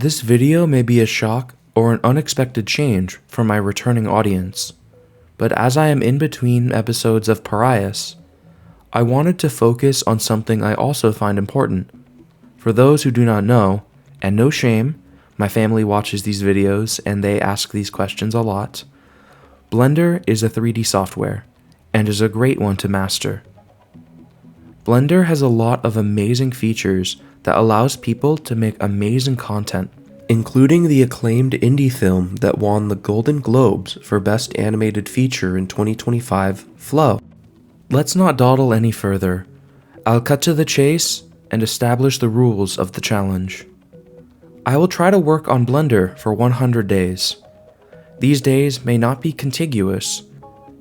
This video may be a shock or an unexpected change for my returning audience, but as I am in between episodes of Parias, I wanted to focus on something I also find important. For those who do not know, and no shame, my family watches these videos and they ask these questions a lot. Blender is a 3D software, and is a great one to master. Blender has a lot of amazing features that allows people to make amazing content, including the acclaimed indie film that won the Golden Globes for Best Animated Feature in 2025, Flow. Let's not dawdle any further. I'll cut to the chase and establish the rules of the challenge. I will try to work on Blender for 100 days. These days may not be contiguous.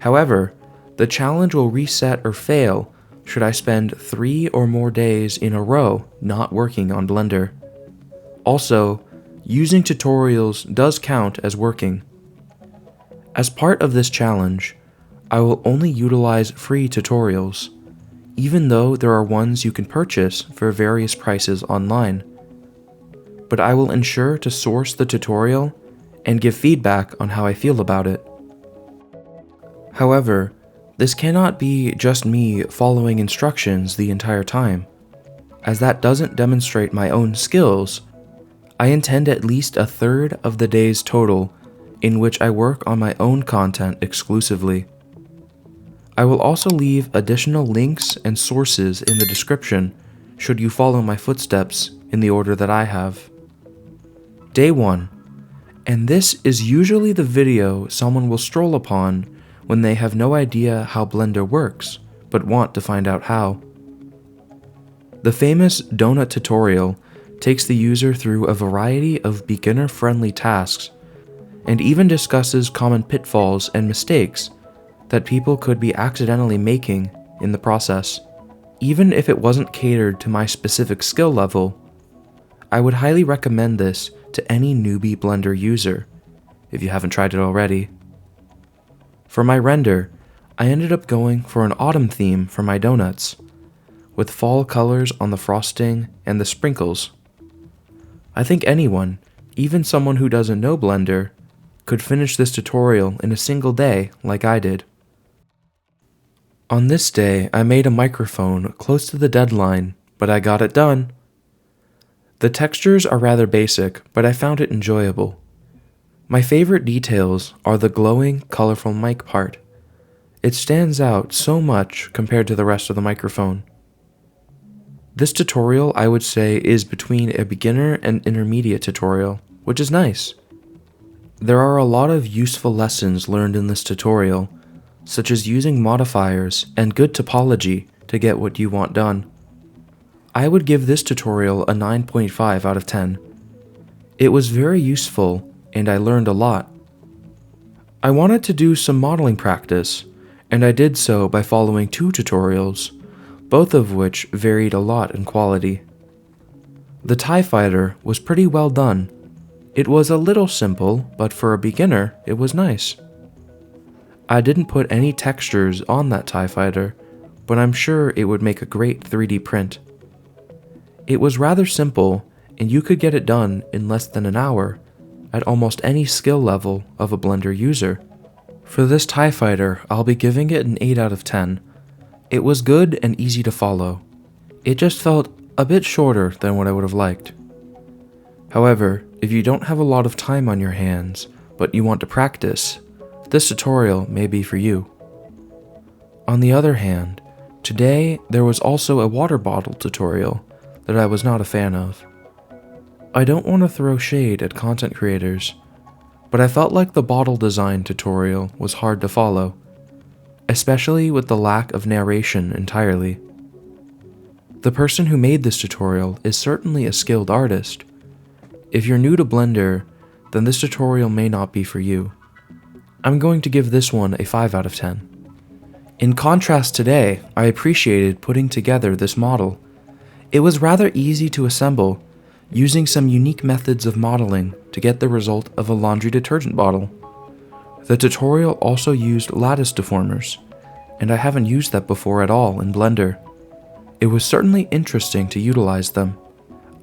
However, the challenge will reset or fail should I spend 3 or more days in a row not working on Blender. Also, using tutorials does count as working. As part of this challenge, I will only utilize free tutorials, even though there are ones you can purchase for various prices online. But I will ensure to source the tutorial and give feedback on how I feel about it. However, this cannot be just me following instructions the entire time, as that doesn't demonstrate my own skills. I intend at least a third of the days total in which I work on my own content exclusively. I will also leave additional links and sources in the description should you follow my footsteps in the order that I have. Day 1, and this is usually the video someone will stroll upon when they have no idea how Blender works, but want to find out how. The famous donut tutorial takes the user through a variety of beginner-friendly tasks, and even discusses common pitfalls and mistakes that people could be accidentally making in the process. Even if it wasn't catered to my specific skill level, I would highly recommend this to any newbie Blender user, if you haven't tried it already. For my render, I ended up going for an autumn theme for my donuts, with fall colors on the frosting and the sprinkles. I think anyone, even someone who doesn't know Blender, could finish this tutorial in a single day like I did. On this day, I made a microphone close to the deadline, but I got it done. The textures are rather basic, but I found it enjoyable. My favorite details are the glowing, colorful mic part. It stands out so much compared to the rest of the microphone. This tutorial, I would say, is between a beginner and intermediate tutorial, which is nice. There are a lot of useful lessons learned in this tutorial, such as using modifiers and good topology to get what you want done. I would give this tutorial a 9.5 out of 10. It was very useful, and I learned a lot. I wanted to do some modeling practice, and I did so by following 2 tutorials, both of which varied a lot in quality. The TIE Fighter was pretty well done. It was a little simple, but for a beginner, it was nice. I didn't put any textures on that TIE Fighter, but I'm sure it would make a great 3D print. It was rather simple, and you could get it done in less than an hour, at almost any skill level of a Blender user. For this TIE Fighter, I'll be giving it an 8 out of 10. It was good and easy to follow. It just felt a bit shorter than what I would have liked. However, if you don't have a lot of time on your hands, but you want to practice, this tutorial may be for you. On the other hand, today there was also a water bottle tutorial that I was not a fan of. I don't want to throw shade at content creators, but I felt like the bottle design tutorial was hard to follow, especially with the lack of narration entirely. The person who made this tutorial is certainly a skilled artist. If you're new to Blender, then this tutorial may not be for you. I'm going to give this one a 5 out of 10. In contrast today, I appreciated putting together this model. It was rather easy to assemble, using some unique methods of modeling to get the result of a laundry detergent bottle. The tutorial also used lattice deformers, and I haven't used that before at all in Blender. It was certainly interesting to utilize them.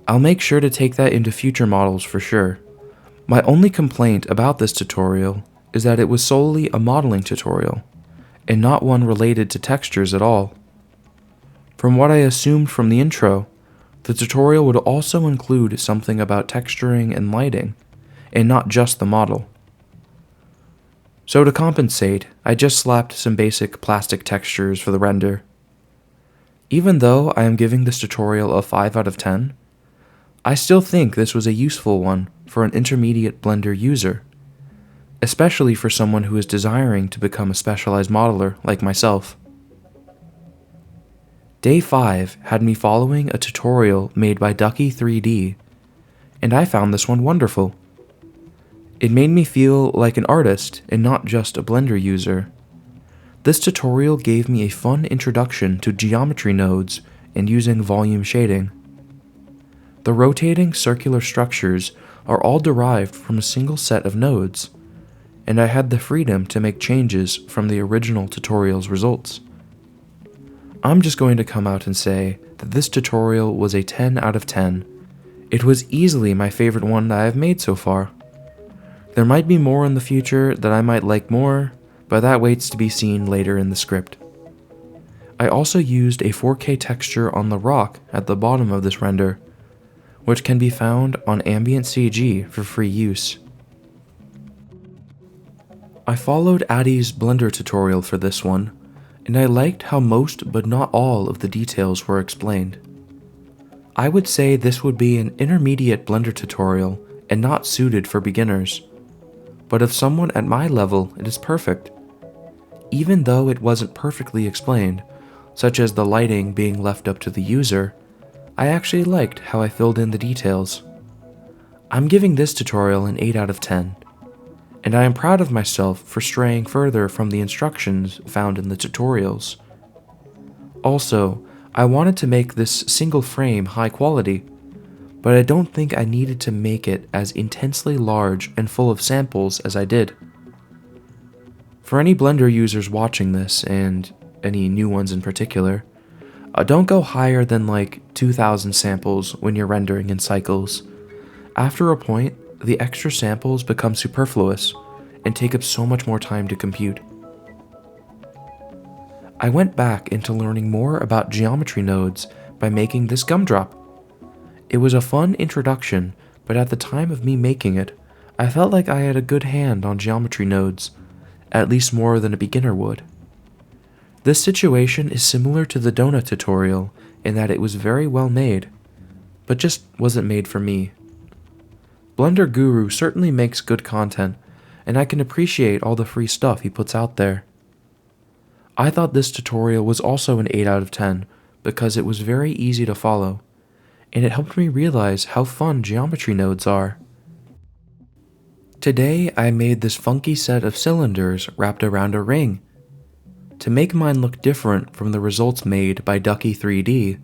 I'll make sure to take that into future models for sure. My only complaint about this tutorial is that it was solely a modeling tutorial, and not one related to textures at all. From what I assumed from the intro, the tutorial would also include something about texturing and lighting, and not just the model. So to compensate, I just slapped some basic plastic textures for the render. Even though I am giving this tutorial a 5 out of 10, I still think this was a useful one for an intermediate Blender user, especially for someone who is desiring to become a specialized modeler like myself. Day 5 had me following a tutorial made by Ducky3D, and I found this one wonderful. It made me feel like an artist and not just a Blender user. This tutorial gave me a fun introduction to geometry nodes and using volume shading. The rotating circular structures are all derived from a single set of nodes, and I had the freedom to make changes from the original tutorial's results. I'm just going to come out and say that this tutorial was a 10 out of 10. It was easily my favorite one that I have made so far. There might be more in the future that I might like more, but that waits to be seen later in the script. I also used a 4K texture on the rock at the bottom of this render, which can be found on Ambient CG for free use. I followed Addy's Blender tutorial for this one, and I liked how most but not all of the details were explained. I would say this would be an intermediate Blender tutorial and not suited for beginners, but if someone at my level, it is perfect. Even though it wasn't perfectly explained, such as the lighting being left up to the user, I actually liked how I filled in the details. I'm giving this tutorial an 8 out of 10, and I am proud of myself for straying further from the instructions found in the tutorials. Also, I wanted to make this single frame high quality, but I don't think I needed to make it as intensely large and full of samples as I did. For any Blender users watching this, and any new ones in particular, don't go higher than like 2,000 samples when you're rendering in cycles. After a point, the extra samples become superfluous and take up so much more time to compute. I went back into learning more about geometry nodes by making this gumdrop. It was a fun introduction, but at the time of me making it, I felt like I had a good hand on geometry nodes, at least more than a beginner would. This situation is similar to the donut tutorial in that it was very well made, but just wasn't made for me. Blender Guru certainly makes good content, and I can appreciate all the free stuff he puts out there. I thought this tutorial was also an 8 out of 10 because it was very easy to follow, and it helped me realize how fun geometry nodes are. Today I made this funky set of cylinders wrapped around a ring. To make mine look different from the results made by Ducky3D,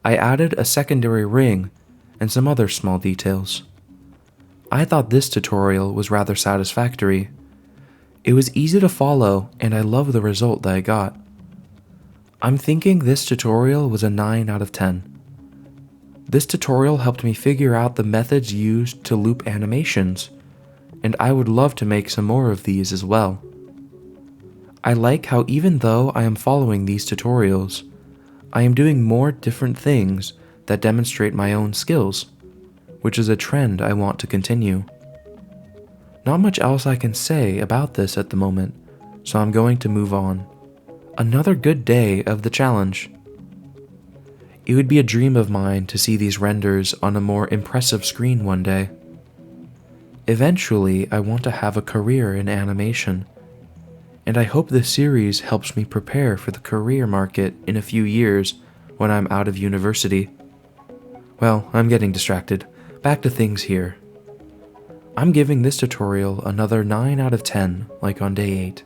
I added a secondary ring and some other small details. I thought this tutorial was rather satisfactory. It was easy to follow and I love the result that I got. I'm thinking this tutorial was a 9 out of 10. This tutorial helped me figure out the methods used to loop animations, and I would love to make some more of these as well. I like how even though I am following these tutorials, I am doing more different things that demonstrate my own skills, which is a trend I want to continue. Not much else I can say about this at the moment, so I'm going to move on. Another good day of the challenge. It would be a dream of mine to see these renders on a more impressive screen one day. Eventually, I want to have a career in animation, and I hope this series helps me prepare for the career market in a few years when I'm out of university. Well, I'm getting distracted. Back to things here. I'm giving this tutorial another 9 out of 10, like on day 8.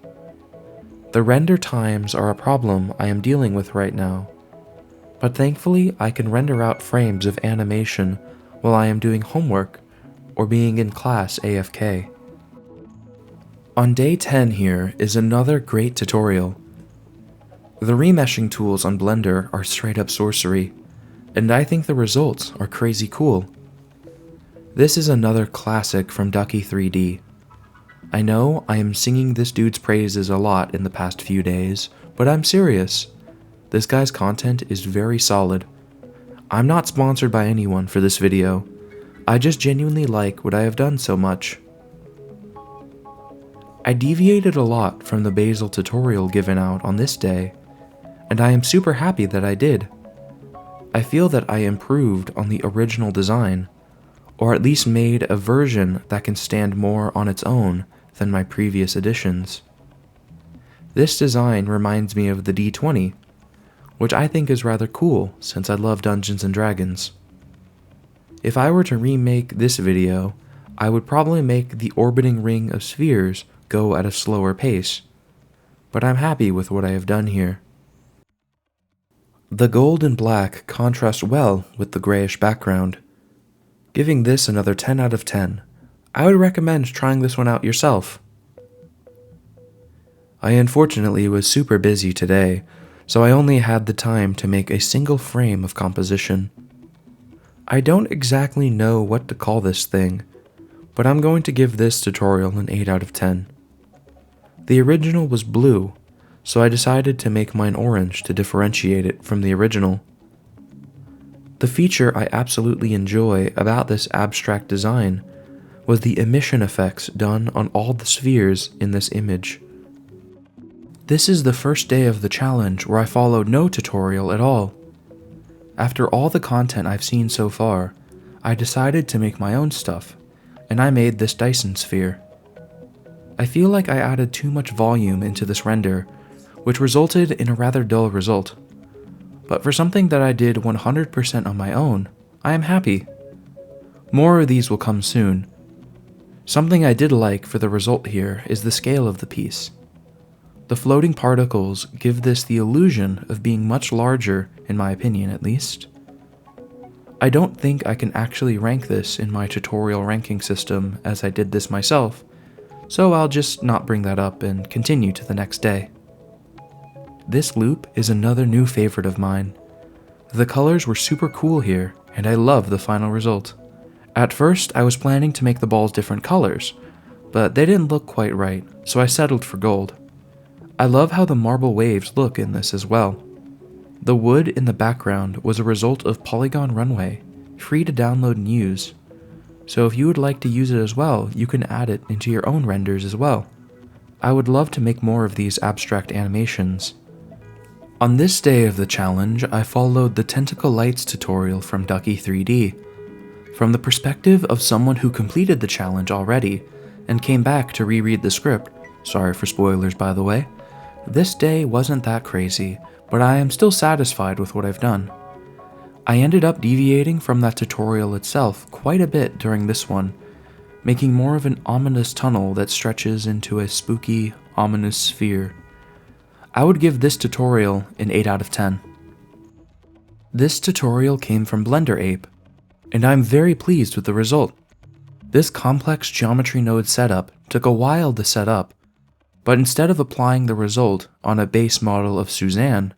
The render times are a problem I am dealing with right now, but thankfully I can render out frames of animation while I am doing homework or being in class AFK. On day 10 here is another great tutorial. The remeshing tools on Blender are straight up sorcery. and I think the results are crazy cool. This is another classic from Ducky3D. I know I am singing this dude's praises a lot in the past few days, but I'm serious. This guy's content is very solid. I'm not sponsored by anyone for this video. I just genuinely like what I have done so much. I deviated a lot from the basil tutorial given out on this day, and I am super happy that I did. I feel that I improved on the original design, or at least made a version that can stand more on its own than my previous editions. This design reminds me of the D20, which I think is rather cool since I love Dungeons & Dragons. If I were to remake this video, I would probably make the orbiting ring of spheres go at a slower pace, but I'm happy with what I have done here. The gold and black contrast well with the grayish background. Giving this another 10 out of 10. I would recommend trying this one out yourself. I unfortunately was super busy today, so I only had the time to make a single frame of composition. I don't exactly know what to call this thing, but I'm going to give this tutorial an 8 out of 10. The original was blue, so I decided to make mine orange to differentiate it from the original. The feature I absolutely enjoy about this abstract design was the emission effects done on all the spheres in this image. This is the first day of the challenge where I followed no tutorial at all. After all the content I've seen so far, I decided to make my own stuff, and I made this Dyson sphere. I feel like I added too much volume into this render, which resulted in a rather dull result. But for something that I did 100% on my own, I am happy. More of these will come soon. Something I did like for the result here is the scale of the piece. The floating particles give this the illusion of being much larger, in my opinion at least. I don't think I can actually rank this in my tutorial ranking system as I did this myself, so I'll just not bring that up and continue to the next day. This loop is another new favorite of mine. The colors were super cool here, and I love the final result. At first, I was planning to make the balls different colors, but they didn't look quite right, so I settled for gold. I love how the marble waves look in this as well. The wood in the background was a result of Polygon Runway, free to download and use. So if you would like to use it as well, you can add it into your own renders as well. I would love to make more of these abstract animations. On this day of the challenge, I followed the Tentacle Lights tutorial from Ducky3D. From the perspective of someone who completed the challenge already, and came back to reread the script, sorry for spoilers by the way, this day wasn't that crazy, but I am still satisfied with what I've done. I ended up deviating from that tutorial itself quite a bit during this one, making more of an ominous tunnel that stretches into a spooky, ominous sphere. I would give this tutorial an 8 out of 10. This tutorial came from Blender Ape, and I'm very pleased with the result. This complex geometry node setup took a while to set up, but instead of applying the result on a base model of Suzanne,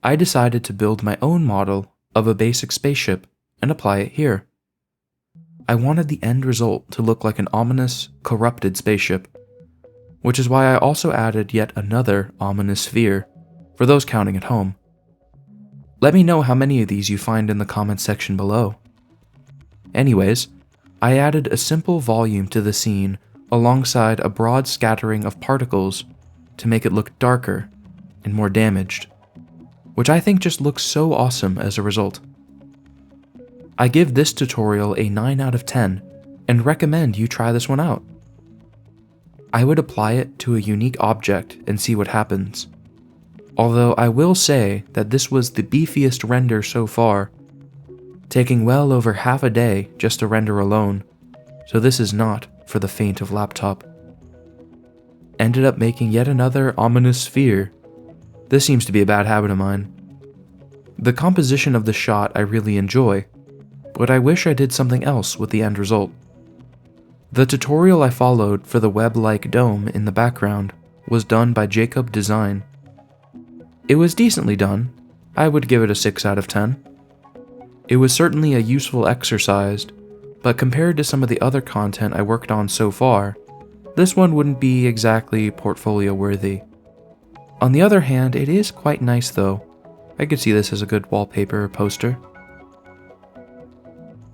I decided to build my own model of a basic spaceship and apply it here. I wanted the end result to look like an ominous, corrupted spaceship, which is why I also added yet another ominous sphere, for those counting at home. Let me know how many of these you find in the comments section below. Anyways, I added a simple volume to the scene alongside a broad scattering of particles to make it look darker and more damaged, which I think just looks so awesome as a result. I give this tutorial a 9 out of 10 and recommend you try this one out. I would apply it to a unique object and see what happens. Although I will say that this was the beefiest render so far, taking well over half a day just to render alone, so this is not for the faint of laptop. Ended up making yet another ominous sphere. This seems to be a bad habit of mine. The composition of the shot I really enjoy, but I wish I did something else with the end result. The tutorial I followed for the web-like dome in the background was done by Jacob Design. It was decently done. I would give it a 6 out of 10. It was certainly a useful exercise, but compared to some of the other content I worked on so far, this one wouldn't be exactly portfolio worthy. On the other hand, it is quite nice though. I could see this as a good wallpaper poster.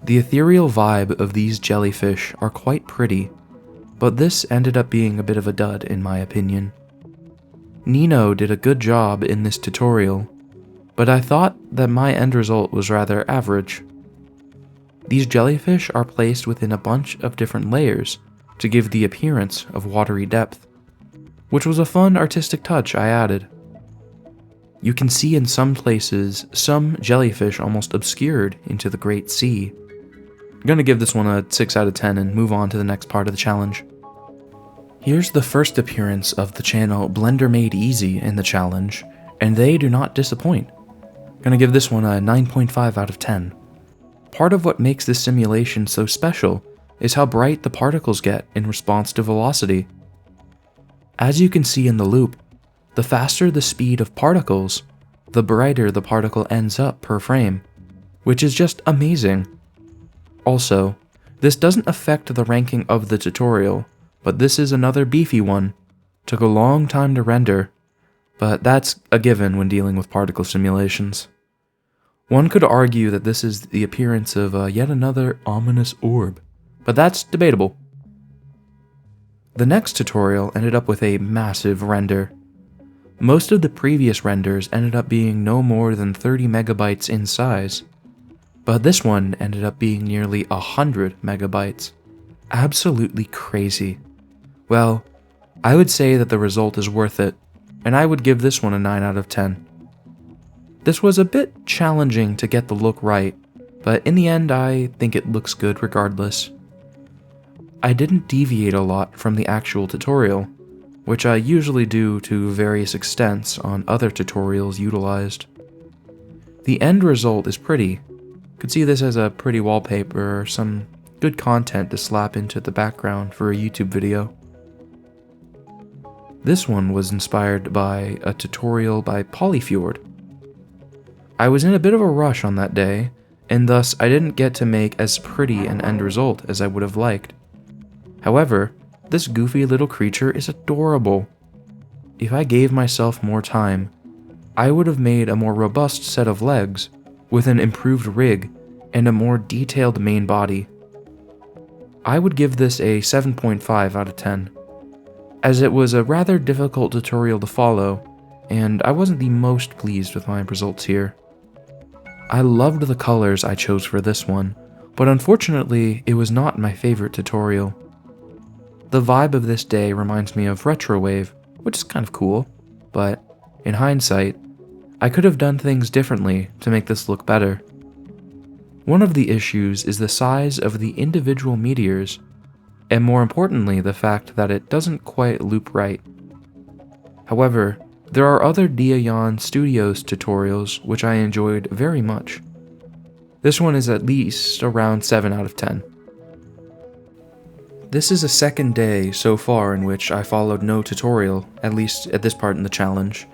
The ethereal vibe of these jellyfish are quite pretty, but this ended up being a bit of a dud in my opinion. Nino did a good job in this tutorial, but I thought that my end result was rather average. These jellyfish are placed within a bunch of different layers to give the appearance of watery depth, which was a fun artistic touch I added. You can see in some places some jellyfish almost obscured into the Great Sea. I'm gonna give this one a 6 out of 10 and move on to the next part of the challenge. Here's the first appearance of the channel Blender Made Easy in the challenge, and they do not disappoint. Gonna give this one a 9.5 out of 10. Part of what makes this simulation so special is how bright the particles get in response to velocity. As you can see in the loop, the faster the speed of particles, the brighter the particle ends up per frame, which is just amazing. Also, this doesn't affect the ranking of the tutorial, but this is another beefy one. Took a long time to render, but that's a given when dealing with particle simulations. One could argue that this is the appearance of yet another ominous orb, but that's debatable. The next tutorial ended up with a massive render. Most of the previous renders ended up being no more than 30 megabytes in size, but this one ended up being nearly 100 megabytes. Absolutely crazy. Well, I would say that the result is worth it, and I would give this one a 9 out of 10. This was a bit challenging to get the look right, but in the end I think it looks good regardless. I didn't deviate a lot from the actual tutorial, which I usually do to various extents on other tutorials utilized. The end result is pretty. Could see this as a pretty wallpaper or some good content to slap into the background for a YouTube video. This one was inspired by a tutorial by Polyfjord. I was in a bit of a rush on that day, and thus I didn't get to make as pretty an end result as I would have liked. However, this goofy little creature is adorable. If I gave myself more time, I would have made a more robust set of legs with an improved rig and a more detailed main body. I would give this a 7.5 out of 10, as it was a rather difficult tutorial to follow, and I wasn't the most pleased with my results here. I loved the colors I chose for this one, but unfortunately it was not my favorite tutorial. The vibe of this day reminds me of Retrowave, which is kind of cool, but in hindsight, I could have done things differently to make this look better. One of the issues is the size of the individual meteors, and more importantly the fact that it doesn't quite loop right. However, there are other Diayon Studios tutorials which I enjoyed very much. This one is at least around 7 out of 10. This is a second day so far in which I followed no tutorial, at least at this part in the challenge.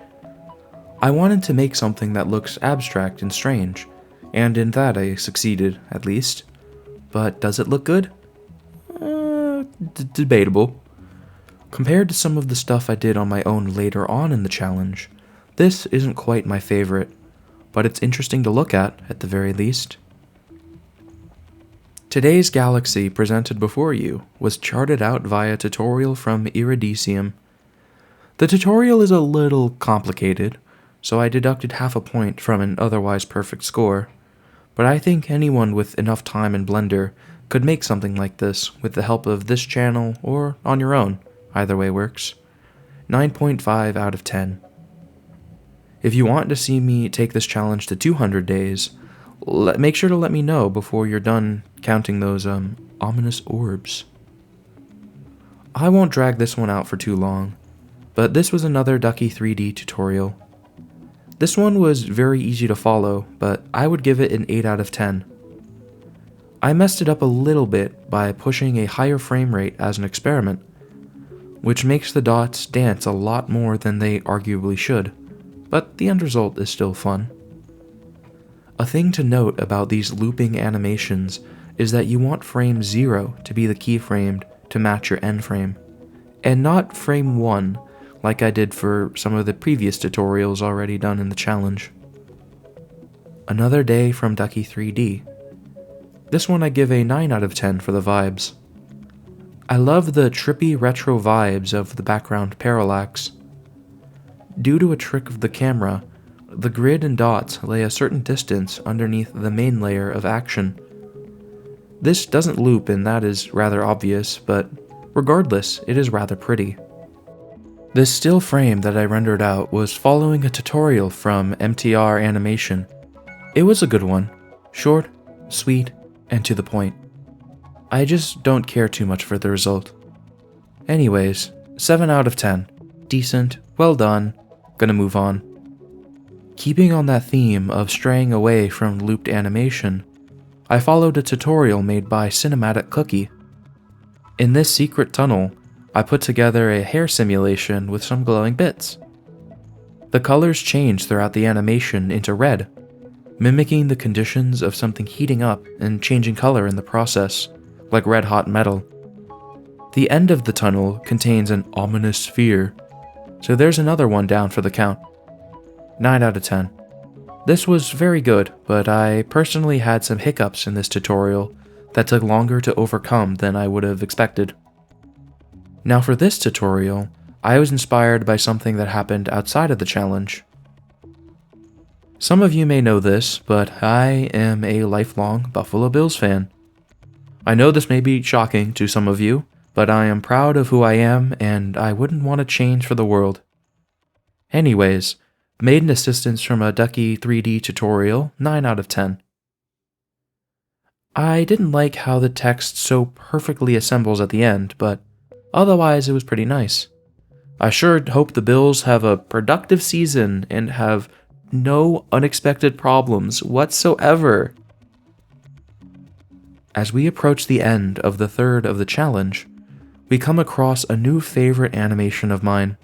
I wanted to make something that looks abstract and strange, and in that I succeeded, at least. But does it look good? Debatable. Compared to some of the stuff I did on my own later on in the challenge, this isn't quite my favorite, but it's interesting to look at the very least. Today's galaxy presented before you was charted out via tutorial from Iridesium. The tutorial is a little complicated, so I deducted half a point from an otherwise perfect score, but I think anyone with enough time in Blender could make something like this with the help of this channel or on your own. Either way works. 9.5 out of 10. If you want to see me take this challenge to 200 days, make sure to let me know before you're done counting those ominous orbs. I won't drag this one out for too long, but this was another Ducky 3D tutorial. This one was very easy to follow, but I would give it an 8 out of 10. I messed it up a little bit by pushing a higher frame rate as an experiment, which makes the dots dance a lot more than they arguably should, but the end result is still fun. A thing to note about these looping animations is that you want frame 0 to be the keyframe to match your end frame, and not frame 1 like I did for some of the previous tutorials already done in the challenge. Another day from Ducky 3D. This one I give a 9 out of 10 for the vibes. I love the trippy retro vibes of the background parallax. Due to a trick of the camera, the grid and dots lay a certain distance underneath the main layer of action. This doesn't loop, and that is rather obvious, but regardless, it is rather pretty. This still frame that I rendered out was following a tutorial from MTR Animation. It was a good one, short, sweet, and to the point. I just don't care too much for the result. Anyways, 7 out of 10. Decent, well done, gonna move on. Keeping on that theme of straying away from looped animation, I followed a tutorial made by Cinematic Cookie. In this secret tunnel, I put together a hair simulation with some glowing bits. The colors change throughout the animation into red, mimicking the conditions of something heating up and changing color in the process, like red hot metal. The end of the tunnel contains an ominous sphere, so there's another one down for the count. 9 out of 10. This was very good, but I personally had some hiccups in this tutorial that took longer to overcome than I would have expected. Now for this tutorial, I was inspired by something that happened outside of the challenge. Some of you may know this, but I am a lifelong Buffalo Bills fan. I know this may be shocking to some of you, but I am proud of who I am and I wouldn't want to change for the world. Anyways, maiden assistance from a Ducky 3D tutorial, 9 out of 10. I didn't like how the text so perfectly assembles at the end, but otherwise it was pretty nice. I sure hope the Bills have a productive season and have no unexpected problems whatsoever. As we approach the end of the third of the challenge, we come across a new favorite animation of mine.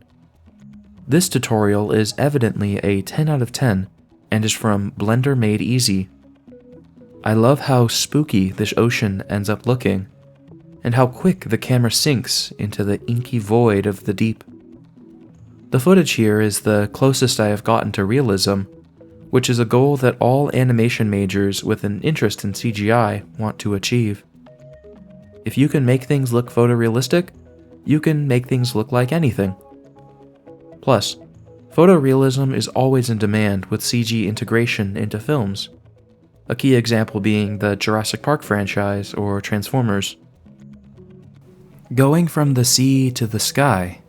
This tutorial is evidently a 10 out of 10 and is from Blender Made Easy. I love how spooky this ocean ends up looking, and how quick the camera sinks into the inky void of the deep. The footage here is the closest I have gotten to realism, which is a goal that all animation majors with an interest in CGI want to achieve. If you can make things look photorealistic, you can make things look like anything. Plus, photorealism is always in demand with CG integration into films, a key example being the Jurassic Park franchise or Transformers. Going from the sea to the sky,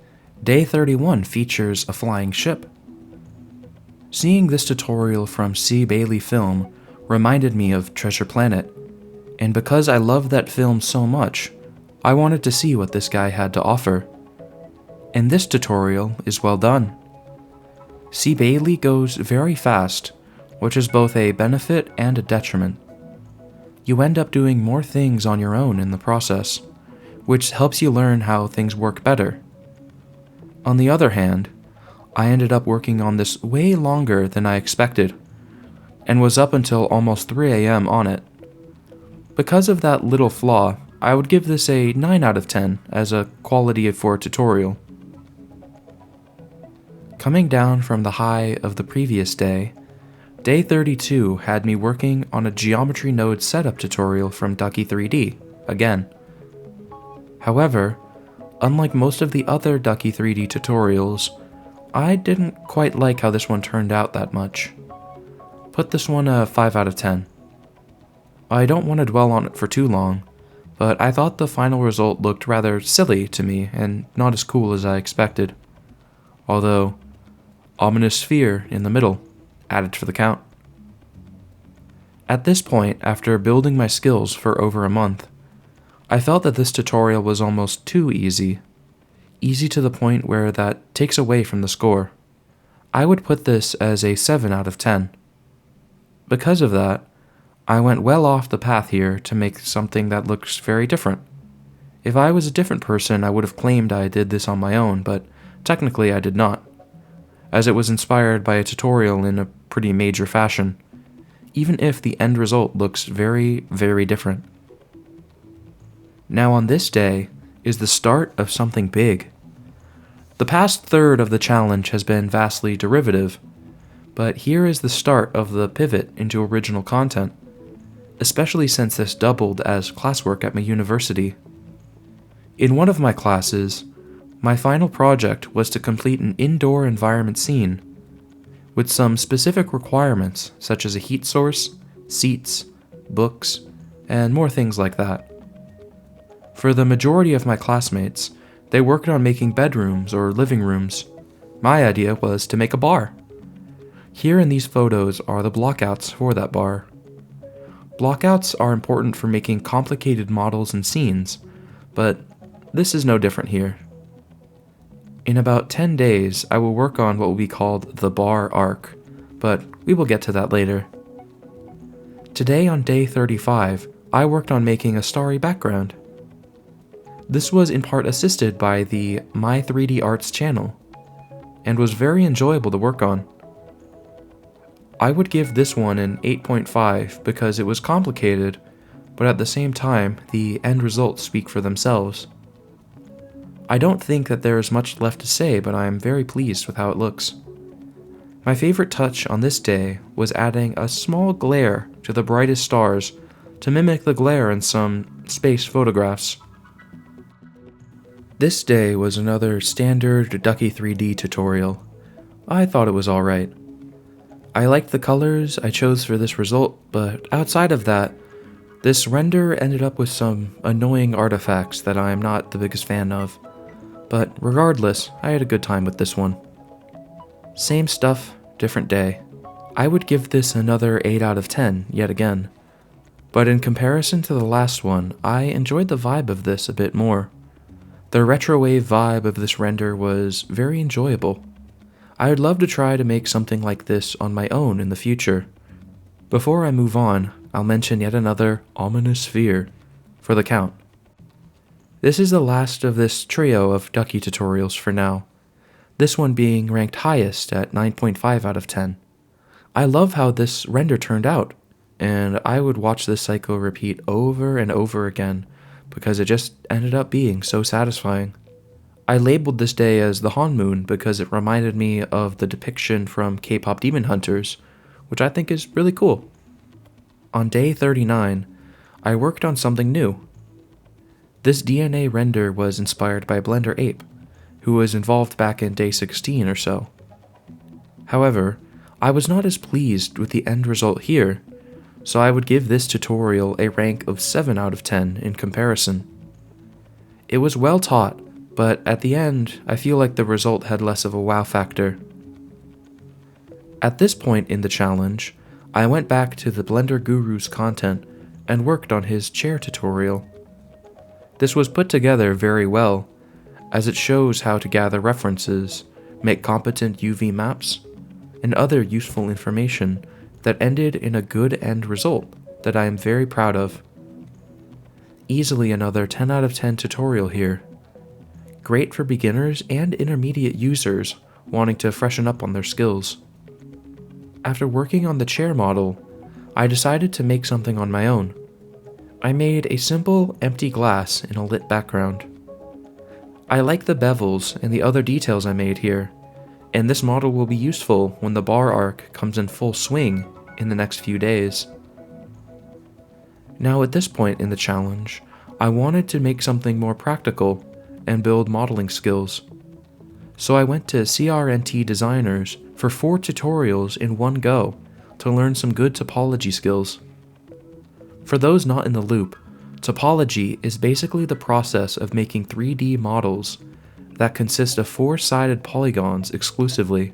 Day 31 features a flying ship. Seeing this tutorial from C. Bailey Film reminded me of Treasure Planet, and because I loved that film so much, I wanted to see what this guy had to offer. And this tutorial is well done. C. Bailey goes very fast, which is both a benefit and a detriment. You end up doing more things on your own in the process, which helps you learn how things work better. On the other hand, I ended up working on this way longer than I expected, and was up until almost 3 AM on it. Because of that little flaw, I would give this a 9 out of 10 as a quality for a tutorial. Coming down from the high of the previous day, Day 32 had me working on a geometry node setup tutorial from Ducky 3D, again. However, unlike most of the other Ducky 3D tutorials, I didn't quite like how this one turned out that much. Put this one a 5 out of 10. I don't want to dwell on it for too long, but I thought the final result looked rather silly to me and not as cool as I expected. Although, ominous sphere in the middle, added for the count. At this point, after building my skills for over a month, I felt that this tutorial was almost too easy. Easy to the point where that takes away from the score. I would put this as a 7 out of 10. Because of that, I went well off the path here to make something that looks very different. If I was a different person, I would have claimed I did this on my own, but technically I did not, as it was inspired by a tutorial in a pretty major fashion, even if the end result looks very, very different. Now on this day is the start of something big. The past third of the challenge has been vastly derivative, but here is the start of the pivot into original content, especially since this doubled as classwork at my university. In one of my classes, my final project was to complete an indoor environment scene, with some specific requirements such as a heat source, seats, books, and more things like that. For the majority of my classmates, they worked on making bedrooms or living rooms. My idea was to make a bar. Here in these photos are the blockouts for that bar. Blockouts are important for making complicated models and scenes, but this is no different here. In about 10 days, I will work on what will be called the bar arc, but we will get to that later. Today on day 35, I worked on making a starry background. This was in part assisted by the My 3D Arts channel, and was very enjoyable to work on. I would give this one an 8.5 because it was complicated, but at the same time, the end results speak for themselves. I don't think that there is much left to say, but I am very pleased with how it looks. My favorite touch on this day was adding a small glare to the brightest stars to mimic the glare in some space photographs. This day was another standard Ducky 3D tutorial. I thought it was alright. I liked the colors I chose for this result, but outside of that, this render ended up with some annoying artifacts that I am not the biggest fan of. But regardless, I had a good time with this one. Same stuff, different day. I would give this another 8 out of 10 yet again. But in comparison to the last one, I enjoyed the vibe of this a bit more. The retrowave vibe of this render was very enjoyable. I would love to try to make something like this on my own in the future. Before I move on, I'll mention yet another ominous sphere for the count. This is the last of this trio of Ducky tutorials for now, this one being ranked highest at 9.5 out of 10. I love how this render turned out, and I would watch this cycle repeat over and over again because it just ended up being so satisfying. I labeled this day as the Hanmoon because it reminded me of the depiction from K-pop Demon Hunters, which I think is really cool. On day 39, I worked on something new. This DNA render was inspired by Blender Ape, who was involved back in day 16 or so. However, I was not as pleased with the end result here, so I would give this tutorial a rank of 7 out of 10 in comparison. It was well taught, but at the end, I feel like the result had less of a wow factor. At this point in the challenge, I went back to the Blender Guru's content and worked on his chair tutorial. This was put together very well, as it shows how to gather references, make competent UV maps, and other useful information that ended in a good end result that I am very proud of. Easily another 10 out of 10 tutorial here. Great for beginners and intermediate users wanting to freshen up on their skills. After working on the chair model, I decided to make something on my own. I made a simple, empty glass in a lit background. I like the bevels and the other details I made here, and this model will be useful when the bar arc comes in full swing in the next few days. Now at this point in the challenge, I wanted to make something more practical and build modeling skills. So I went to CRNT Designers for 4 tutorials in one go to learn some good topology skills. For those not in the loop, topology is basically the process of making 3D models that consist of 4-sided polygons exclusively.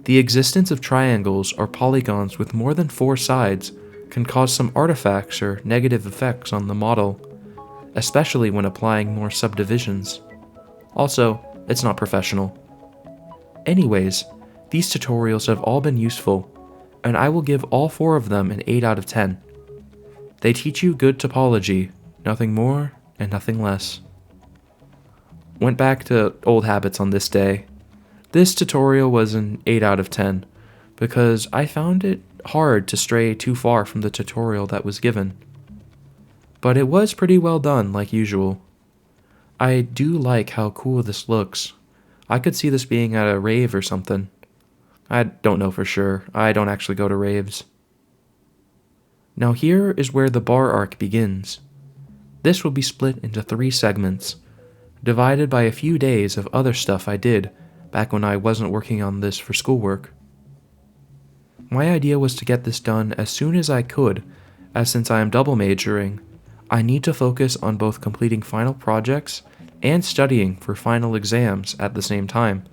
The existence of triangles or polygons with more than 4 sides can cause some artifacts or negative effects on the model, especially when applying more subdivisions. Also, it's not professional. Anyways, these tutorials have all been useful, and I will give all 4 of them an 8 out of 10. They teach you good topology, nothing more and nothing less. Went back to old habits on this day. This tutorial was an 8 out of 10 because I found it hard to stray too far from the tutorial that was given. But it was pretty well done, like usual. I do like how cool this looks. I could see this being at a rave or something. I don't know for sure. I don't actually go to raves. Now here is where the bar arc begins. This will be split into 3 segments, divided by a few days of other stuff I did back when I wasn't working on this for schoolwork. My idea was to get this done as soon as I could, as since I am double majoring, I need to focus on both completing final projects and studying for final exams at the same time.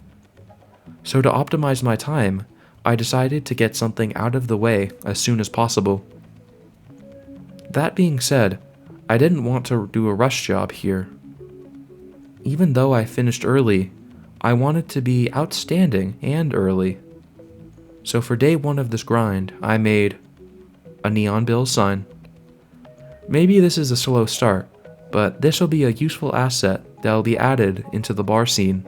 So to optimize my time, I decided to get something out of the way as soon as possible. That being said, I didn't want to do a rush job here. Even though I finished early, I wanted to be outstanding and early. So for day 1 of this grind, I made a Neon Bills sign. Maybe this is a slow start, but this will be a useful asset that will be added into the bar scene.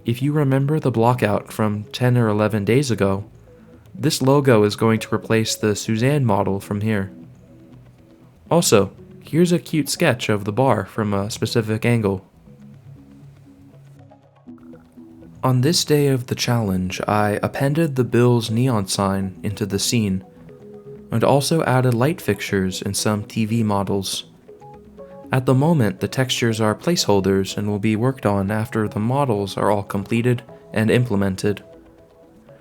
If you remember the blockout from 10 or 11 days ago, this logo is going to replace the Suzanne model from here. Also, here's a cute sketch of the bar from a specific angle. On this day of the challenge, I appended the Bills neon sign into the scene, and also added light fixtures and some TV models. At the moment, the textures are placeholders and will be worked on after the models are all completed and implemented.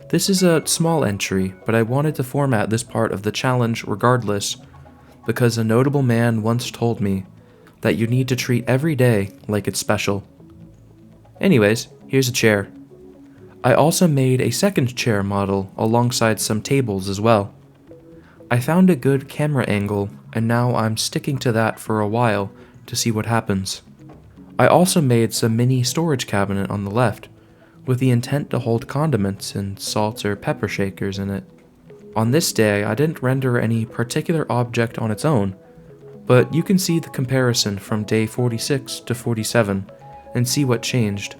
This is a small entry, but I wanted to format this part of the challenge regardless, because a notable man once told me that you need to treat every day like it's special. Anyways, here's a chair. I also made a second chair model alongside some tables as well. I found a good camera angle, and now I'm sticking to that for a while to see what happens. I also made some mini storage cabinet on the left, with the intent to hold condiments and salt or pepper shakers in it. On this day, I didn't render any particular object on its own, but you can see the comparison from day 46 to 47 and see what changed.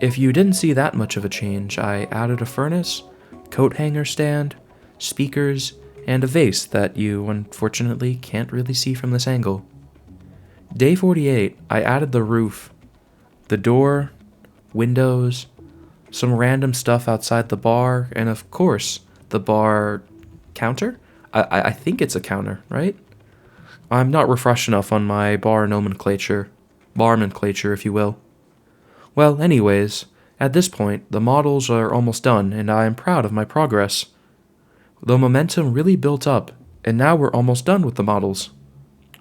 If you didn't see that much of a change, I added a furnace, coat hanger stand, speakers, and a vase that you unfortunately can't really see from this angle. Day 48, I added the roof, the door, windows, some random stuff outside the bar, and of course, the bar counter? I think it's a counter, right? I'm not refreshed enough on my bar nomenclature, barmenclature if you will. Well, anyways, at this point, the models are almost done, and I am proud of my progress. The momentum really built up, and now we're almost done with the models.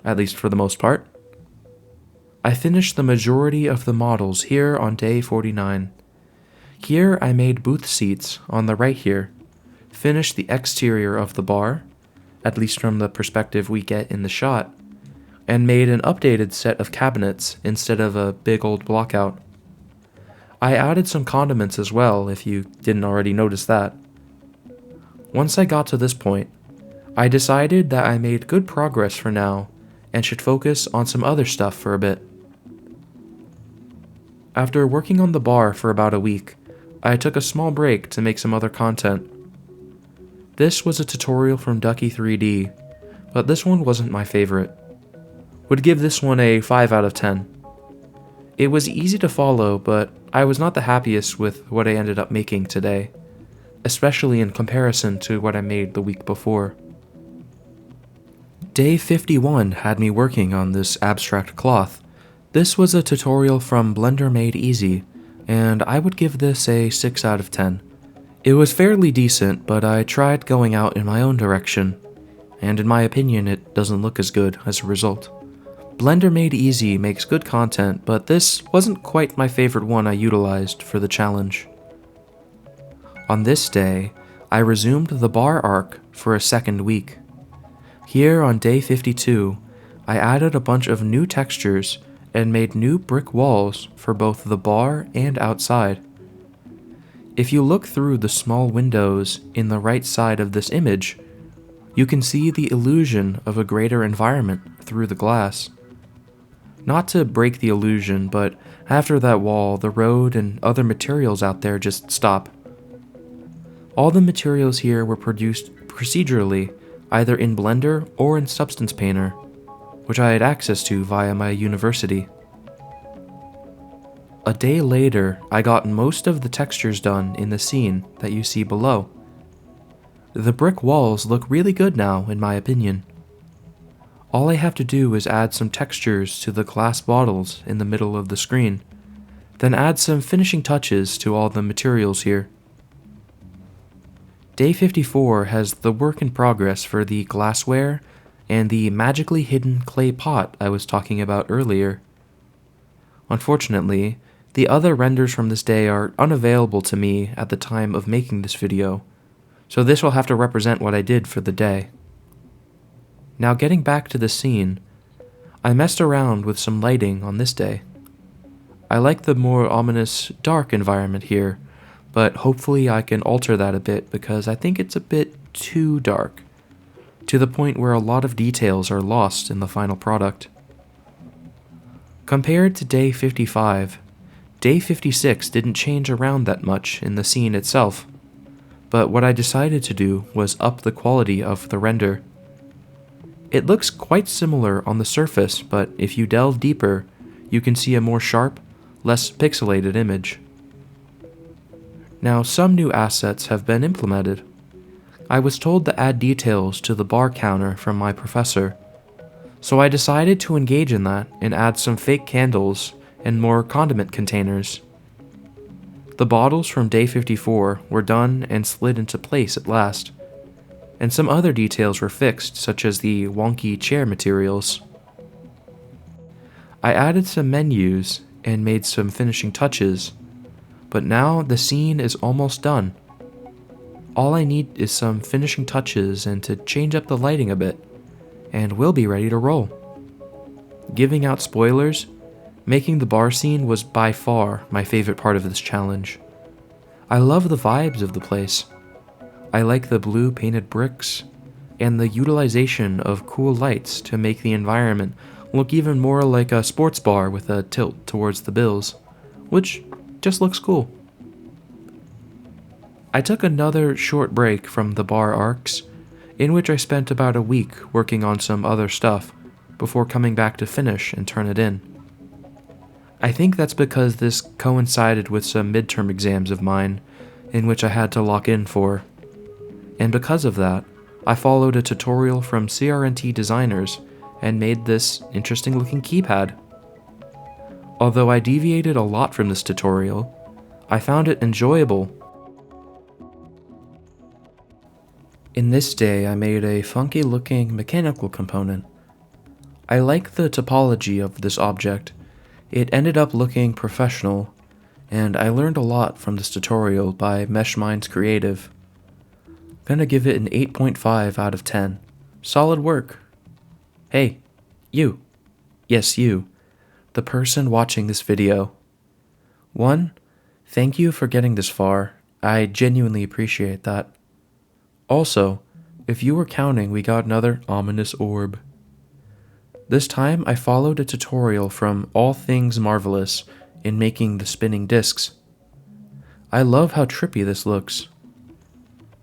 At least for the most part. I finished the majority of the models here on day 49. Here I made booth seats on the right here, finished the exterior of the bar, at least from the perspective we get in the shot, and made an updated set of cabinets instead of a big old blockout. I added some condiments as well, if you didn't already notice that. Once I got to this point, I decided that I made good progress for now and should focus on some other stuff for a bit. After working on the bar for about a week, I took a small break to make some other content. This was a tutorial from Ducky 3D, but this one wasn't my favorite. Would give this one a 5 out of 10. It was easy to follow, but I was not the happiest with what I ended up making today, especially in comparison to what I made the week before. Day 51 had me working on this abstract cloth. This was a tutorial from Blender Made Easy, and I would give this a 6 out of 10. It was fairly decent, but I tried going out in my own direction, and in my opinion it doesn't look as good as a result. Blender Made Easy makes good content, but this wasn't quite my favorite one I utilized for the challenge. On this day, I resumed the bar arc for a second week. Here on day 52, I added a bunch of new textures and made new brick walls for both the bar and outside. If you look through the small windows in the right side of this image, you can see the illusion of a greater environment through the glass. Not to break the illusion, but after that wall, the road and other materials out there just stop. All the materials here were produced procedurally, either in Blender or in Substance Painter, which I had access to via my university. A day later, I got most of the textures done in the scene that you see below. The brick walls look really good now, in my opinion. All I have to do is add some textures to the glass bottles in the middle of the screen, then add some finishing touches to all the materials here. Day 54 has the work in progress for the glassware and the magically hidden clay pot I was talking about earlier. Unfortunately, the other renders from this day are unavailable to me at the time of making this video, so this will have to represent what I did for the day. Now getting back to the scene, I messed around with some lighting on this day. I like the more ominous, dark environment here, but hopefully I can alter that a bit because I think it's a bit too dark, to the point where a lot of details are lost in the final product. Compared to day 55, day 56 didn't change around that much in the scene itself, but what I decided to do was up the quality of the render. It looks quite similar on the surface, but if you delve deeper, you can see a more sharp, less pixelated image. Now, some new assets have been implemented. I was told to add details to the bar counter from my professor, so I decided to engage in that and add some fake candles and more condiment containers. The bottles from day 54 were done and slid into place at last, and some other details were fixed, such as the wonky chair materials. I added some menus and made some finishing touches, but now the scene is almost done. All I need is some finishing touches and to change up the lighting a bit, and we'll be ready to roll. Giving out spoilers, making the bar scene was by far my favorite part of this challenge. I love the vibes of the place. I like the blue painted bricks, and the utilization of cool lights to make the environment look even more like a sports bar with a tilt towards the Bills, which just looks cool. I took another short break from the bar arcs, in which I spent about a week working on some other stuff, before coming back to finish and turn it in. I think that's because this coincided with some midterm exams of mine, in which I had to lock in for. And because of that, I followed a tutorial from CRNT Designers and made this interesting looking keypad. Although I deviated a lot from this tutorial, I found it enjoyable. In this day, I made a funky looking mechanical component. I like the topology of this object. It ended up looking professional, and I learned a lot from this tutorial by Meshminds Creative. Gonna give it an 8.5 out of 10. Solid work. Hey, you. Yes, you. The person watching this video. 1. Thank you for getting this far. I genuinely appreciate that. Also, if you were counting, we got another ominous orb. This time I followed a tutorial from All Things Marvelous in making the spinning discs. I love how trippy this looks.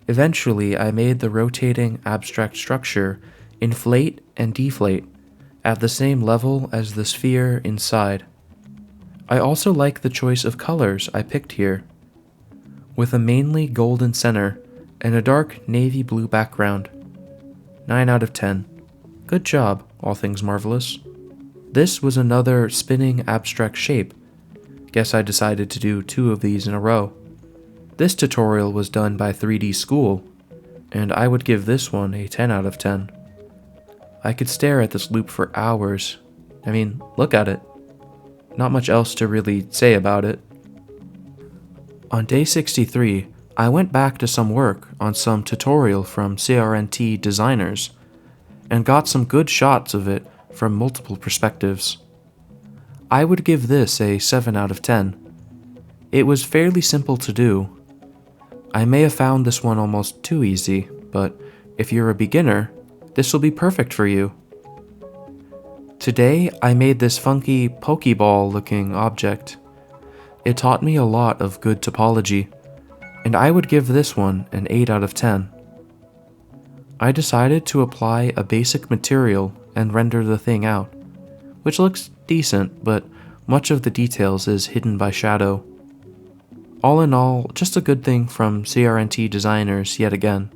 Eventually I made the rotating abstract structure inflate and deflate at the same level as the sphere inside. I also like the choice of colors I picked here, with a mainly golden center and a dark navy blue background. 9 out of 10. Good job, All Things Marvelous. This was another spinning abstract shape. Guess I decided to do 2 of these in a row. This tutorial was done by 3D School, and I would give this one a 10 out of 10. I could stare at this loop for hours. I mean, look at it. Not much else to really say about it. On day 63, I went back to some work on some tutorial from CRNT Designers, and got some good shots of it from multiple perspectives. I would give this a 7 out of 10. It was fairly simple to do. I may have found this one almost too easy, but if you're a beginner, this will be perfect for you. Today, I made this funky Pokeball looking object. It taught me a lot of good topology. and I would give this one an 8 out of 10. I decided to apply a basic material and render the thing out, which looks decent, but much of the details is hidden by shadow. All in all, just a good thing from CRNT designers yet again.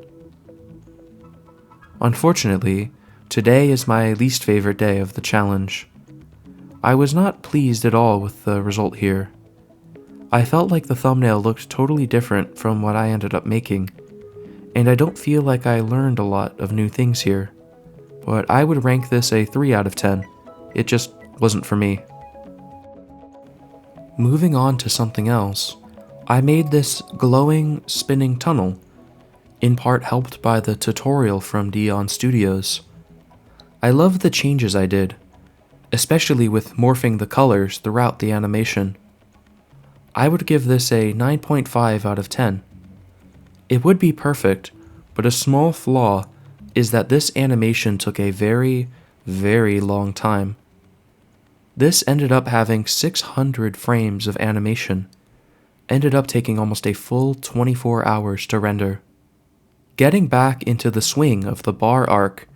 Unfortunately, today is my least favorite day of the challenge. I was not pleased at all with the result here. I felt like the thumbnail looked totally different from what I ended up making, and I don't feel like I learned a lot of new things here, but I would rank this a 3 out of 10. It just wasn't for me. Moving on to something else, I made this glowing, spinning tunnel, in part helped by the tutorial from Dion Studios. I love the changes I did, especially with morphing the colors throughout the animation. I would give this a 9.5 out of 10. It would be perfect, but a small flaw is that this animation took a very, very long time. This ended up having 600 frames of animation, ended up taking almost a full 24 hours to render. Getting back into the swing of the bar arc,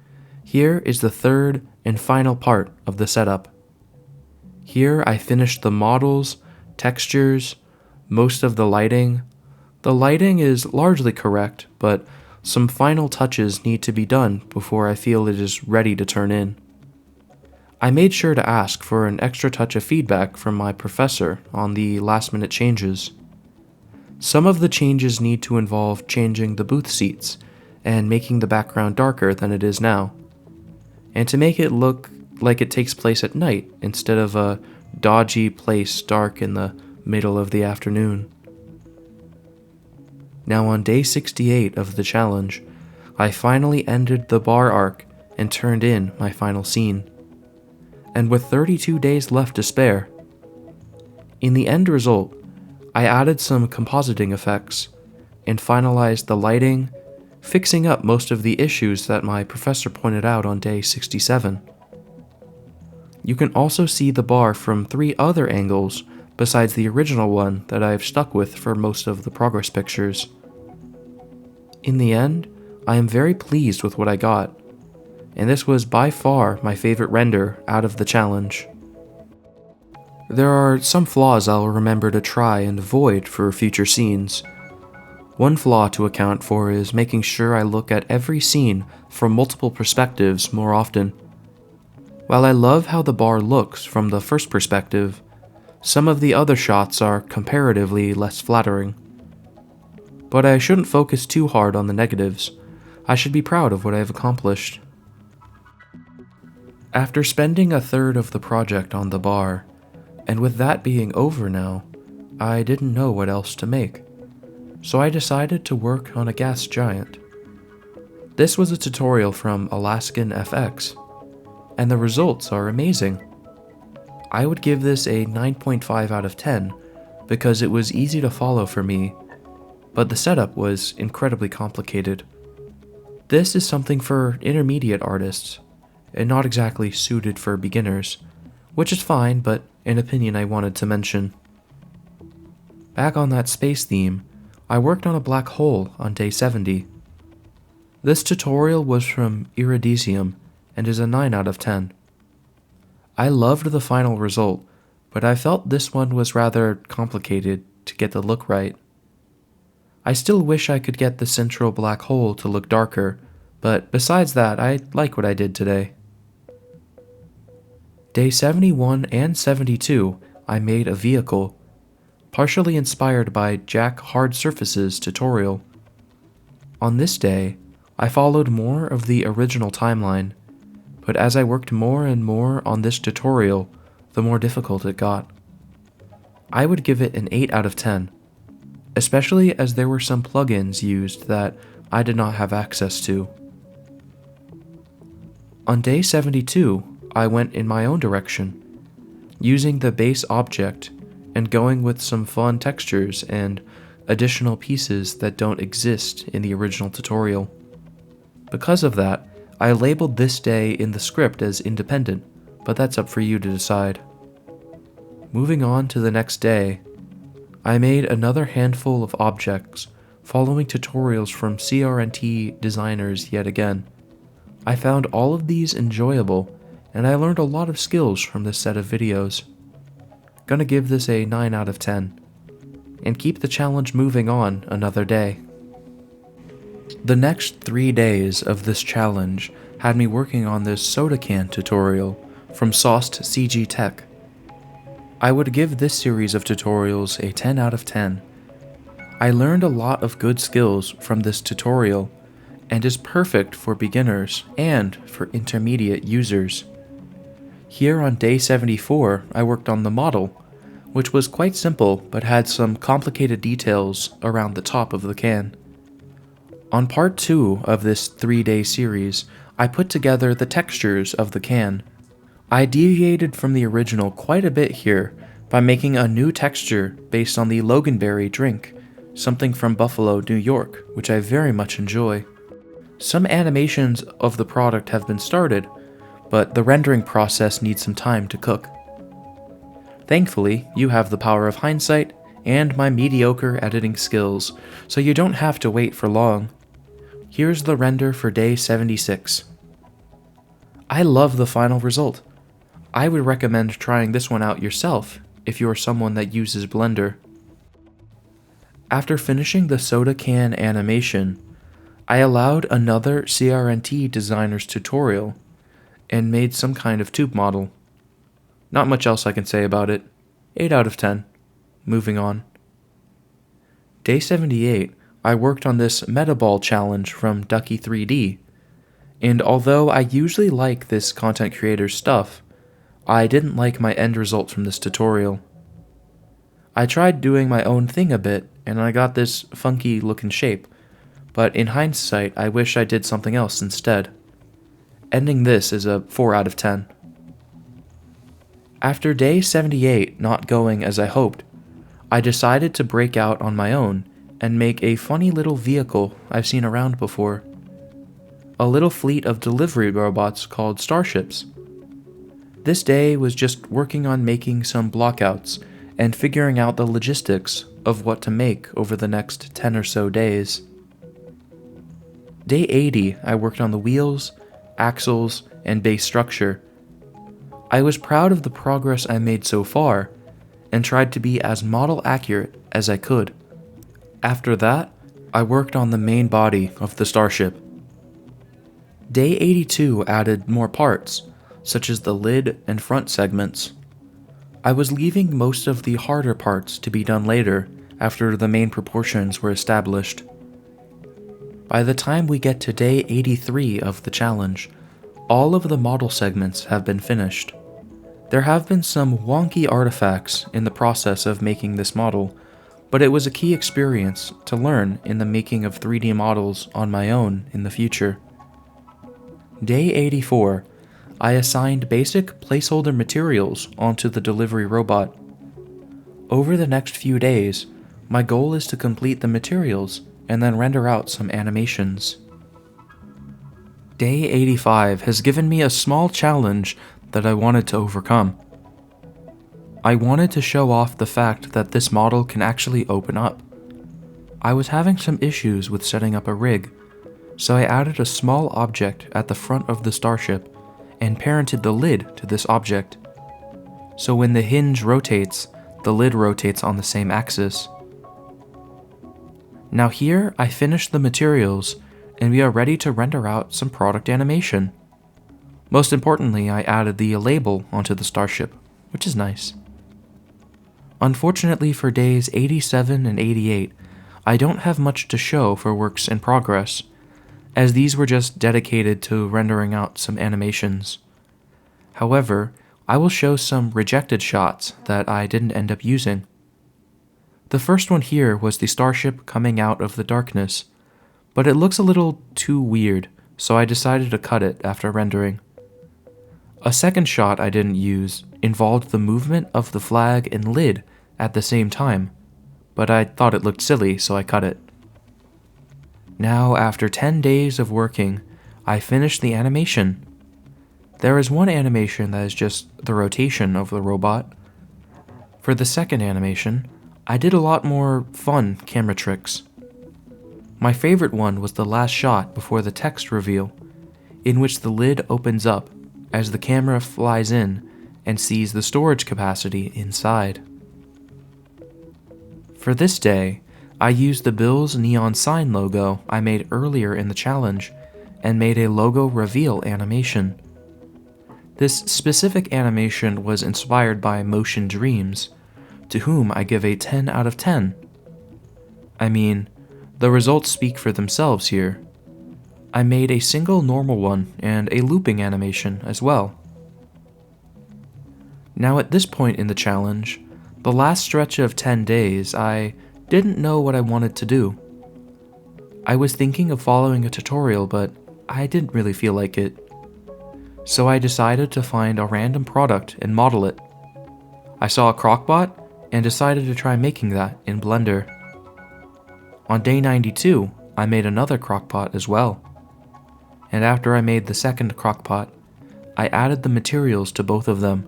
here is the third and final part of the setup. Here I finished the models, textures, most of the lighting. The lighting is largely correct, but some final touches need to be done before I feel it is ready to turn in. I made sure to ask for an extra touch of feedback from my professor on the last-minute changes. Some of the changes need to involve changing the booth seats and making the background darker than it is now, and to make it look like it takes place at night instead of a dodgy place dark in the middle of the afternoon. Now on day 68 of the challenge, I finally ended the bar arc and turned in my final scene. And with 32 days left to spare, in the end result, I added some compositing effects and finalized the lighting, fixing up most of the issues that my professor pointed out on day 67. You can also see the bar from 3 other angles besides the original one that I've stuck with for most of the progress pictures. In the end, I am very pleased with what I got, and this was by far my favorite render out of the challenge. There are some flaws I'll remember to try and avoid for future scenes. One flaw to account for is making sure I look at every scene from multiple perspectives more often. While I love how the bar looks from the first perspective, some of the other shots are comparatively less flattering. But I shouldn't focus too hard on the negatives. I should be proud of what I've accomplished. After spending a third of the project on the bar, and with that being over now, I didn't know what else to make, so I decided to work on a gas giant. This was a tutorial from Alaskan FX, and the results are amazing. I would give this a 9.5 out of 10 because it was easy to follow for me, but the setup was incredibly complicated. This is something for intermediate artists, and not exactly suited for beginners, which is fine, but an opinion I wanted to mention. Back on that space theme, I worked on a black hole on day 70. This tutorial was from Iridesium and is a 9 out of 10. I loved the final result, but I felt this one was rather complicated to get the look right. I still wish I could get the central black hole to look darker, but besides that, I like what I did today. Day 71 and 72, I made a vehicle, partially inspired by Jack Hard Surface's tutorial. On this day, I followed more of the original timeline, but as I worked more and more on this tutorial, the more difficult it got. I would give it an 8 out of 10, especially as there were some plugins used that I did not have access to. On day 72, I went in my own direction, using the base object and going with some fun textures and additional pieces that don't exist in the original tutorial. Because of that, I labeled this day in the script as independent, but that's up for you to decide. Moving on to the next day, I made another handful of objects following tutorials from CRNT designers yet again. I found all of these enjoyable, and I learned a lot of skills from this set of videos. Gonna give this a 9 out of 10, and keep the challenge moving on another day. The next 3 days of this challenge had me working on this soda can tutorial from Sauced CG Tech. I would give this series of tutorials a 10 out of 10. I learned a lot of good skills from this tutorial, and is perfect for beginners and for intermediate users. Here on day 74, I worked on the model, which was quite simple but had some complicated details around the top of the can. On part 2 of this 3-day series, I put together the textures of the can. I deviated from the original quite a bit here by making a new texture based on the Loganberry drink, something from Buffalo, New York, which I very much enjoy. Some animations of the product have been started, but the rendering process needs some time to cook. Thankfully, you have the power of hindsight and my mediocre editing skills, so you don't have to wait for long. Here's the render for day 76. I love the final result. I would recommend trying this one out yourself if you are someone that uses Blender. After finishing the soda can animation, I allowed another CRNT designer's tutorial and made some kind of tube model. Not much else I can say about it. 8 out of 10. Moving on. Day 78, I worked on this Metaball challenge from Ducky 3D, and although I usually like this content creator's stuff, I didn't like my end result from this tutorial. I tried doing my own thing a bit, and I got this funky looking shape, but in hindsight I wish I did something else instead. Ending this is a 4 out of 10. After day 78 not going as I hoped, I decided to break out on my own and make a funny little vehicle I've seen around before. A little fleet of delivery robots called Starships. This day was just working on making some blockouts and figuring out the logistics of what to make over the next 10 or so days. Day 80, I worked on the wheels, axles, and base structure. I was proud of the progress I made so far, and tried to be as model accurate as I could. After that, I worked on the main body of the Starship. Day 82 added more parts, such as the lid and front segments. I was leaving most of the harder parts to be done later, after the main proportions were established. By the time we get to day 83 of the challenge, all of the model segments have been finished. There have been some wonky artifacts in the process of making this model, but it was a key experience to learn in the making of 3D models on my own in the future. Day 84, I assigned basic placeholder materials onto the delivery robot. Over the next few days, my goal is to complete the materials and then render out some animations. Day 85 has given me a small challenge that I wanted to overcome. I wanted to show off the fact that this model can actually open up. I was having some issues with setting up a rig, so I added a small object at the front of the Starship and parented the lid to this object. So when the hinge rotates, the lid rotates on the same axis. Now here I finished the materials and we are ready to render out some product animation. Most importantly, I added the label onto the Starship, which is nice. Unfortunately for days 87 and 88, I don't have much to show for works in progress, as these were just dedicated to rendering out some animations. However, I will show some rejected shots that I didn't end up using. The first one here was the Starship coming out of the darkness, but it looks a little too weird, so I decided to cut it after rendering. A second shot I didn't use involved the movement of the flag and lid at the same time, but I thought it looked silly, so I cut it. Now, after 10 days of working, I finished the animation. There is one animation that is just the rotation of the robot. For the second animation, I did a lot more fun camera tricks. My favorite one was the last shot before the text reveal, in which the lid opens up as the camera flies in and sees the storage capacity inside. For this day, I used the Bills neon sign logo I made earlier in the challenge and made a logo reveal animation. This specific animation was inspired by Motion Dreams, to whom I give a 10 out of 10. I mean, the results speak for themselves here. I made a single normal one and a looping animation as well. Now at this point in the challenge, the last stretch of 10 days, I didn't know what I wanted to do. I was thinking of following a tutorial, but I didn't really feel like it. So I decided to find a random product and model it. I saw a crockpot and decided to try making that in Blender. On day 92, I made another crockpot as well. And after I made the second crockpot, I added the materials to both of them,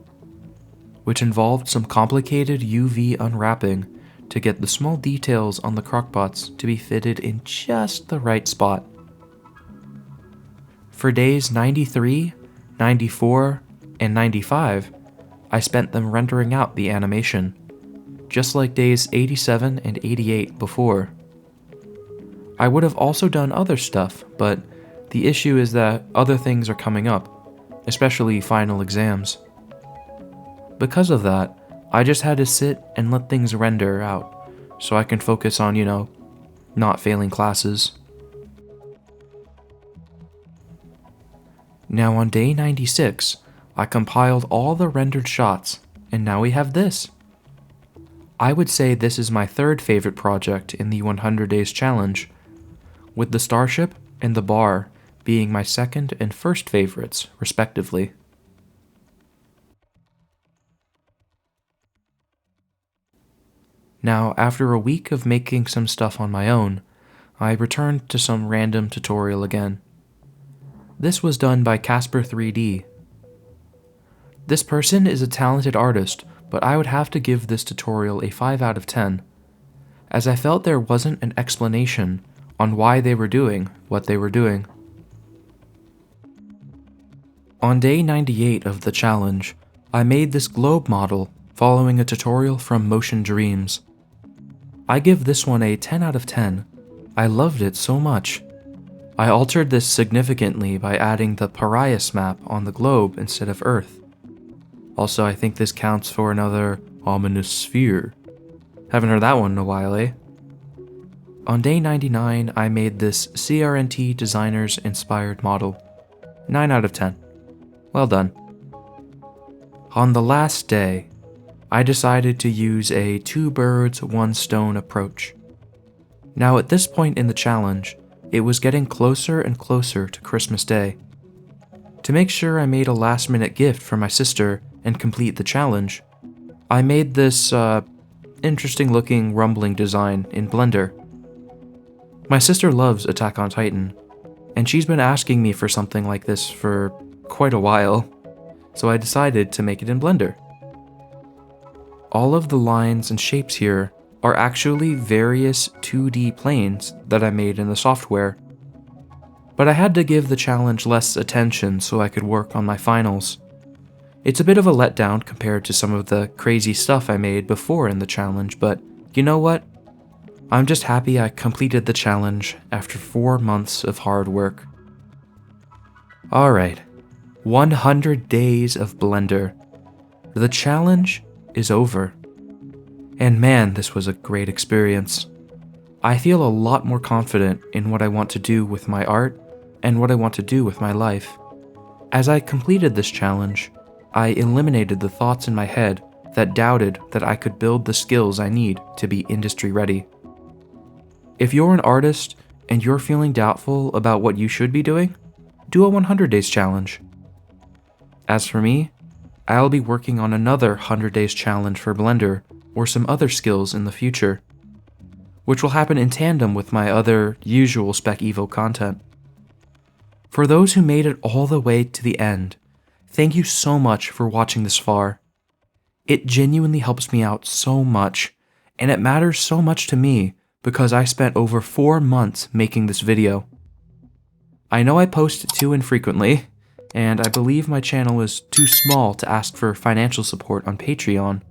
which involved some complicated UV unwrapping to get the small details on the crockpots to be fitted in just the right spot. For days 93, 94, and 95, I spent them rendering out the animation, just like days 87 and 88 before. I would have also done other stuff, but the issue is that other things are coming up, especially final exams. Because of that, I just had to sit and let things render out, so I can focus on, not failing classes. Now on day 96, I compiled all the rendered shots, and now we have this. I would say this is my third favorite project in the 100 Days Challenge, with the starship and the bar being my second and first favorites, respectively. Now, after a week of making some stuff on my own, I returned to some random tutorial again. This was done by Casper3D. This person is a talented artist, but I would have to give this tutorial a 5 out of 10, as I felt there wasn't an explanation on why they were doing what they were doing. On day 98 of the challenge, I made this globe model following a tutorial from Motion Dreams. I give this one a 10 out of 10. I loved it so much. I altered this significantly by adding the Parias map on the globe instead of Earth. Also, I think this counts for another ominous sphere. Haven't heard that one in a while, eh? On day 99, I made this CRNT Designers inspired model. 9 out of 10. Well done. On the last day, I decided to use a 2 birds, 1 stone approach. Now at this point in the challenge, it was getting closer and closer to Christmas Day. To make sure I made a last-minute gift for my sister and complete the challenge, I made this interesting-looking rumbling design in Blender. My sister loves Attack on Titan, and she's been asking me for something like this for quite a while, so I decided to make it in Blender. All of the lines and shapes here are actually various 2D planes that I made in the software, but I had to give the challenge less attention so I could work on my finals. It's a bit of a letdown compared to some of the crazy stuff I made before in the challenge, but you know what? I'm just happy I completed the challenge after 4 months of hard work. Alright, 100 days of Blender. The challenge is over. And man, this was a great experience. I feel a lot more confident in what I want to do with my art and what I want to do with my life. As I completed this challenge, I eliminated the thoughts in my head that doubted that I could build the skills I need to be industry ready. If you're an artist and you're feeling doubtful about what you should be doing, do a 100 days challenge. As for me, I'll be working on another 100 days challenge for Blender or some other skills in the future, which will happen in tandem with my other usual Spec Evo content. For those who made it all the way to the end, thank you so much for watching this far. It genuinely helps me out so much, and it matters so much to me because I spent over 4 months making this video. I know I post too infrequently, and I believe my channel is too small to ask for financial support on Patreon,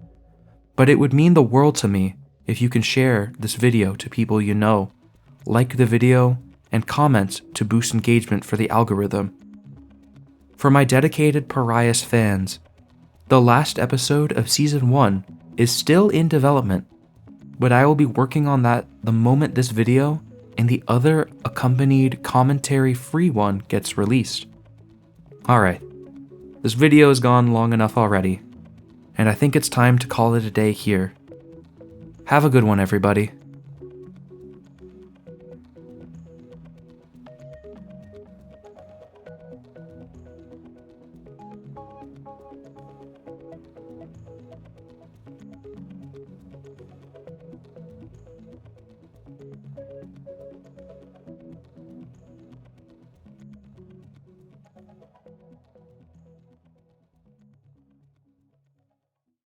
but it would mean the world to me if you can share this video to people you know, like the video, and comment to boost engagement for the algorithm. For my dedicated Pariahs fans, the last episode of Season 1 is still in development, but I will be working on that the moment this video and the other accompanied commentary-free one gets released. Alright, this video has gone long enough already, and I think it's time to call it a day here. Have a good one, everybody.